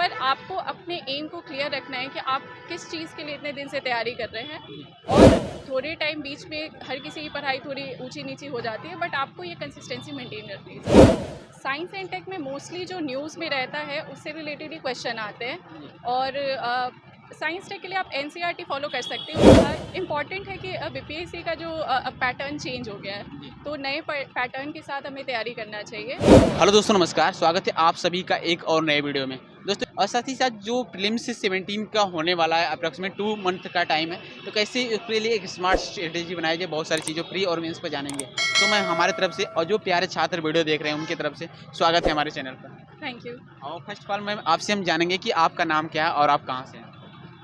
पर आपको अपने एम को क्लियर रखना है कि आप किस चीज़ के लिए इतने दिन से तैयारी कर रहे हैं। और थोड़े टाइम बीच में हर किसी की पढ़ाई थोड़ी ऊंची नीची हो जाती है, बट आपको ये कंसिस्टेंसी मेंटेन रखनी है। साइंस एंड टेक में मोस्टली जो न्यूज़ में रहता है उससे रिलेटेड ही क्वेश्चन आते हैं। और साइंस टेक के लिए आप एनसीईआरटी फॉलो कर सकते हो। इम्पॉर्टेंट है कि बीपीएससी का जो पैटर्न चेंज हो गया है, तो नए पैटर्न के साथ हमें तैयारी करना चाहिए। हेलो दोस्तों, नमस्कार। स्वागत है आप सभी का एक और नए वीडियो में। दोस्तों, और साथ ही साथ जो प्रीलिम्स 17 का होने वाला है, अप्रॉक्सीमेट 2 मंथ का टाइम है, तो कैसे उसके लिए एक स्मार्ट स्ट्रेटेजी बनाई जाए, बहुत सारी चीज़ों प्री और मेंस पर जानेंगे। तो मैं हमारे तरफ से और जो प्यारे छात्र वीडियो देख रहे हैं उनकी तरफ से स्वागत है हमारे चैनल पर। Thank you. और फर्स्ट ऑफ ऑल मैम, आपसे हम जानेंगे कि आपका नाम क्या है और आप कहाँ से हैं।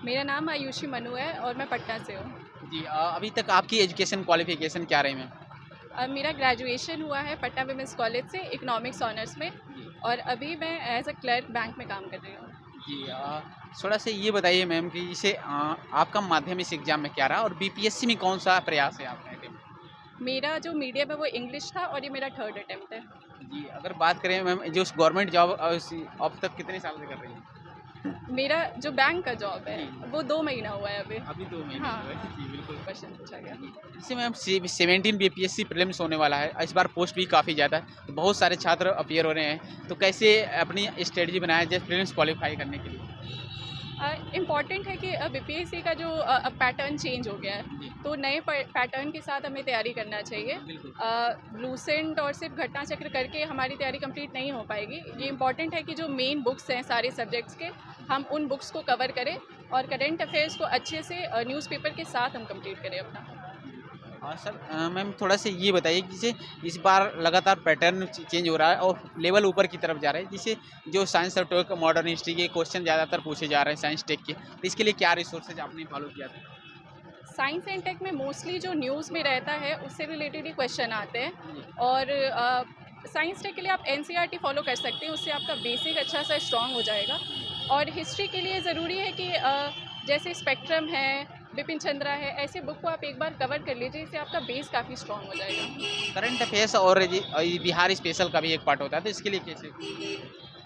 मेरा नाम आयुषी मनु है और मैं पटना से हूँ। जी, अभी तक आपकी एजुकेशन क्वालिफिकेशन क्या रही मैम। मेरा ग्रेजुएशन हुआ है पटना विमेंस कॉलेज से इकोनॉमिक्स ऑनर्स में, और अभी मैं एज अ क्लर्क बैंक में काम कर रही हूँ। जी, थोड़ा सा ये बताइए मैम कि जैसे आपका माध्यम इस एग्ज़ाम में क्या रहा और बीपीएससी में कौन सा प्रयास है आपका। मेरा जो मीडियम है वो इंग्लिश था और ये मेरा थर्ड अटेम्प्ट है। जी, अगर बात करें मैम जो गवर्नमेंट जॉब अब तक कितने साल से कर रही हैं? मेरा जो बैंक का जॉब है जी। वो 2 महीना हुआ है अभी। अभी 2 महीने हाँ, हुए हैं। जी, बिल्कुल। क्वेश्चन पूछा गया। जैसे मैम 17 बीपीएससी प्रीलिम्स होने वाला है, इस बार पोस्ट भी काफ़ी ज़्यादा है, तो बहुत सारे छात्र अपीयर हो रहे हैं, तो कैसे अपनी स्ट्रेटजी बनाया जाए प्रीलिम्स क्वालीफाई करने के लिए? इम्पॉर्टेंट है कि बीपीएससी का जो पैटर्न चेंज हो गया है, जी, तो नए पैटर्न के साथ हमें तैयारी करना चाहिए। बिल्कुल। लूसेंट और सिर्फ घटना चक्र करके हमारी तैयारी कंप्लीट नहीं हो पाएगी। ये इम्पॉर्टेंट है कि जो मेन बुक्स हैं सारे सब्जेक्ट्स के, हम उन बुक्स को कवर करें और करंट अफेयर्स को अच्छे से न्यूज़पेपर के साथ हम कंप्लीट करें अपना। हाँ सर, मैम थोड़ा सा ये बताइए कि जैसे इस बार लगातार पैटर्न चेंज हो रहा है और लेवल ऊपर की तरफ जा रहा है, जिससे जो साइंस और टेक मॉडर्न हिस्ट्री के क्वेश्चन ज़्यादातर पूछे जा रहे हैं साइंस टेक के, तो इसके लिए क्या रिसोर्सेज आपने फॉलो किया था? साइंस एंड टेक में मोस्टली जो न्यूज़ में रहता है उससे रिलेटेड ही क्वेश्चन आते हैं। जी, और साइंस टेक के लिए आप एनसीईआरटी फॉलो कर सकते हैं, उससे आपका बेसिक अच्छा सा स्ट्रॉन्ग हो जाएगा। और हिस्ट्री के लिए ज़रूरी है कि जैसे स्पेक्ट्रम है, बिपिन चंद्रा है, ऐसे बुक को आप एक बार कवर कर लीजिए, इससे आपका बेस काफ़ी स्ट्रॉन्ग हो जाएगा। करंट अफेयर्स और ये बिहार स्पेशल का भी एक पार्ट होता है, तो इसके लिए कैसे?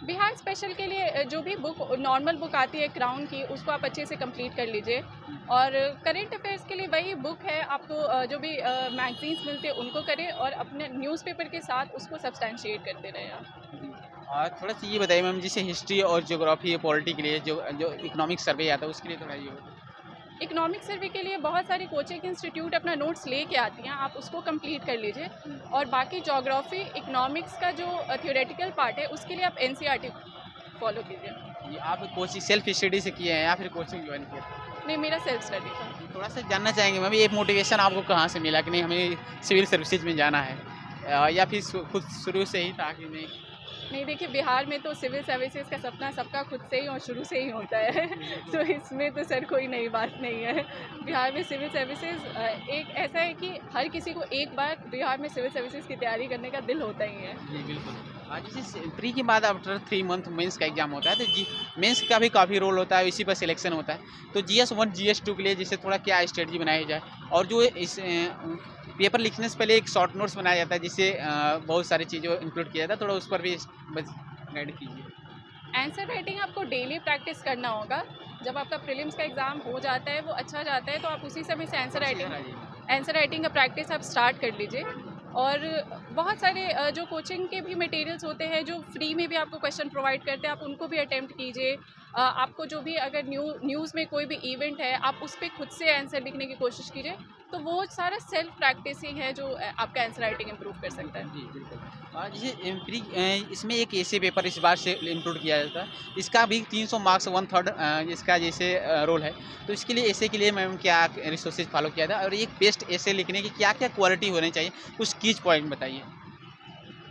बिहार स्पेशल के लिए जो भी बुक नॉर्मल बुक आती है क्राउन की, उसको आप अच्छे से कंप्लीट कर लीजिए। और करंट अफेयर्स के लिए वही बुक है, आपको जो भी मैगजीन्स मिलते हैं उनको करें और अपने न्यूज़पेपर के साथ उसको सब्सटैंशिएट करते रहें आप। जी। और थोड़ा सा ये बताइए मैम, जैसे हिस्ट्री और ज्योग्राफी पॉलिटी के लिए जो जो इकोनॉमिक सर्वे आता है उसके लिए थोड़ा ये बताइए। इकोनॉमिक सर्वे के लिए बहुत सारी कोचिंग इंस्टीट्यूट अपना नोट्स लेके आती हैं, आप उसको कंप्लीट कर लीजिए। और बाकी ज्योग्राफी इकोनॉमिक्स का जो थ्योरेटिकल पार्ट है उसके लिए आप एनसीईआरटी फॉलो कीजिए। ये आप कोचिंग सेल्फ स्टडी से किए हैं या फिर कोचिंग ज्वाइन किया था? नहीं, मेरा सेल्फ स्टडी था। थोड़ा सा जानना चाहेंगे मैम, ये मोटिवेशन आपको कहाँ से मिला कि नहीं हमें सिविल सर्विसेज में जाना है, या फिर खुद शुरू से ही था कि नहीं? नहीं, देखिए बिहार में तो सिविल सर्विसेज का सपना सबका खुद से ही और शुरू से ही होता है। तो इसमें तो सर कोई नई बात नहीं है। बिहार में सिविल सर्विसेज एक ऐसा है कि हर किसी को एक बार बिहार में सिविल सर्विसेज की तैयारी करने का दिल होता ही है। जी, बिल्कुल। जैसे प्री के बाद आफ्टर 3 मंथ मेंस का एग्जाम होता है, तो जी मेंस का भी काफ़ी रोल होता है, इसी पर सिलेक्शन होता है। तो जीएस 1 जीएस 2 के लिए जैसे थोड़ा क्या स्ट्रेटजी बनाई जाए, और जो इस पेपर लिखने से पहले एक शॉर्ट नोट्स बनाया जाता है जिससे बहुत सारी चीज़ों इंक्लूड किया जाता है, थोड़ा उस पर भी बस गाइड कीजिए। आंसर राइटिंग आपको डेली प्रैक्टिस करना होगा। जब आपका प्रीलिम्स का एग्ज़ाम हो जाता है, वो अच्छा जाता है, तो आप उसी समय से आंसर राइटिंग का प्रैक्टिस आप स्टार्ट कर लीजिए। और बहुत सारे जो कोचिंग के भी मटेरियल्स होते हैं जो फ्री में भी आपको क्वेश्चन प्रोवाइड करते हैं, आप उनको भी अटेम्प्ट कीजिए। आपको जो भी अगर न्यूज़ में कोई भी इवेंट है, आप उस पर खुद से आंसर लिखने की कोशिश कीजिए। तो वो सारा सेल्फ प्रैक्टिस ही है जो आपका आंसर राइटिंग इम्प्रूव कर सकता है। जी, बिल्कुल। जैसे प्री इसमें एक ऐसे पेपर इस बार से इंक्लूड किया जाता है, इसका भी 300 मार्क्स 1/3 इसका जैसे रोल है, तो इसके लिए ऐसे के लिए मैम क्या रिसोर्सेज फॉलो किया था और एक बेस्ट ऐसे लिखने की क्या-क्या क्वालिटी होनी चाहिए, कुछ कीज पॉइंट बताइए?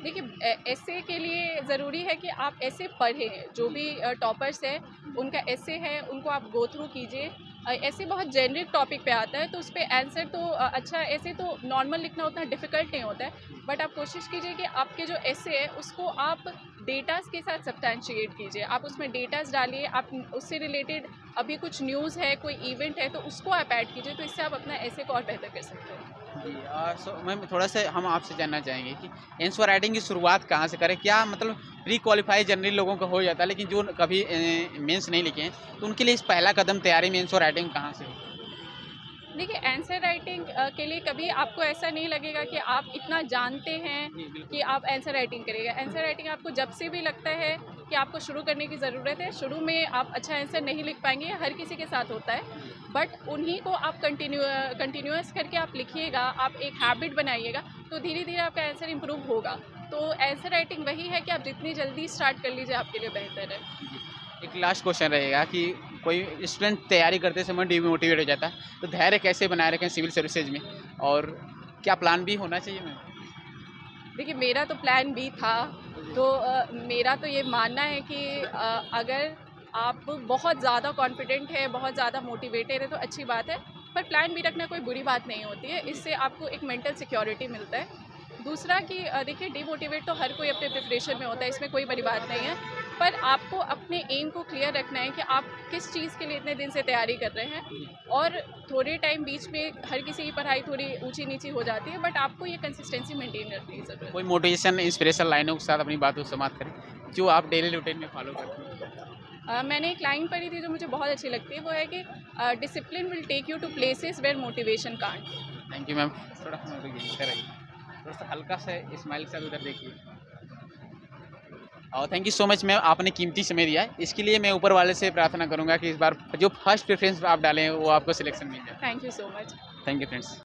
देखिए एस्से के लिए ज़रूरी है कि आप एस्से पढ़ें, जो भी टॉपर्स हैं उनका एस्से है उनको आप गो थ्रू कीजिए। एस्से बहुत जेनरिक टॉपिक पे आता है, तो उस पे आंसर तो अच्छा, एस्से तो नॉर्मल लिखना उतना डिफ़िकल्ट नहीं होता है, बट आप कोशिश कीजिए कि आपके जो एस्से है उसको आप डेटास के साथ सब्सटैंशिएट कीजिए। आप उसमें डेटास डालिए, आप उससे रिलेटेड अभी कुछ न्यूज़ है, कोई इवेंट है, तो उसको आप ऐड कीजिए, तो इससे आप अपना एस्से को और बेहतर कर सकते हो। जी मैम थोड़ा सा हम आपसे जानना चाहेंगे कि एंसर राइटिंग की शुरुआत कहाँ से करें? क्या मतलब प्री क्वालिफाई जनरली लोगों का हो जाता है, लेकिन जो कभी मेंस नहीं लिखे हैं, तो उनके लिए इस पहला कदम तैयारी में एंसर राइटिंग कहाँ से हो? देखिए, आंसर राइटिंग के लिए कभी आपको ऐसा नहीं लगेगा कि आप इतना जानते हैं जी, बिल्कुल। कि आप आंसर राइटिंग करिएगा। आंसर राइटिंग आपको जब से भी लगता है कि आपको शुरू करने की ज़रूरत है, शुरू में आप अच्छा आंसर नहीं लिख पाएंगे, हर किसी के साथ होता है, बट उन्हीं को आप कंटिन्यूअस करके आप लिखिएगा, आप एक हैबिट बनाइएगा, तो धीरे धीरे आपका आंसर इम्प्रूव होगा। तो आंसर राइटिंग वही है कि आप जितनी जल्दी स्टार्ट कर लीजिए आपके लिए बेहतर है। जी। एक लास्ट क्वेश्चन रहेगा कि कोई स्टूडेंट तैयारी करते समय डिमोटिवेट हो जाता है, तो धैर्य कैसे बनाए रखें सिविल सर्विसेज में? और क्या प्लान बी होना चाहिए मैम? देखिए, मेरा तो प्लान बी था, तो मेरा तो ये मानना है कि अगर आप बहुत ज़्यादा कॉन्फिडेंट है, बहुत ज़्यादा मोटिवेटेड है तो अच्छी बात है, पर प्लान बी रखना कोई बुरी बात नहीं होती है, इससे आपको एक मेंटल सिक्योरिटी मिलता है। दूसरा कि देखिए, डिमोटिवेट तो हर कोई अपने प्रिपरेशन में होता है, इसमें कोई बड़ी बात नहीं है, पर आपको अपने एम को क्लियर रखना है कि आप किस चीज़ के लिए इतने दिन से तैयारी कर रहे हैं। और थोड़े टाइम बीच में हर किसी की पढ़ाई थोड़ी ऊंची नीची हो जाती है, बट आपको ये कंसिस्टेंसी मेंटेन रखने की ज़रूरत है। कोई मोटिवेशन इंस्पिरेशन लाइनों के साथ अपनी बातों को समाप्त करें, जो आप डेली रूटीन में फॉलो करते हैं? मैंने एक लाइन पढ़ी थी जो मुझे बहुत अच्छी लगती है, वो है कि discipline will take you to places where motivation can't. Thank you ma'am. थोड़ा सा इधर आइए, थोड़ा सा हल्का सा स्माइल के साथ उधर देखिए। और thank you so much ma'am, आपने कीमती समय दिया है। इसके लिए मैं ऊपर वाले से प्रार्थना करूंगा कि इस बार जो फर्स्ट प्रेफरेंस आप डालें वो आपको सिलेक्शन मिल जाए। Thank you so much. Thank you friends.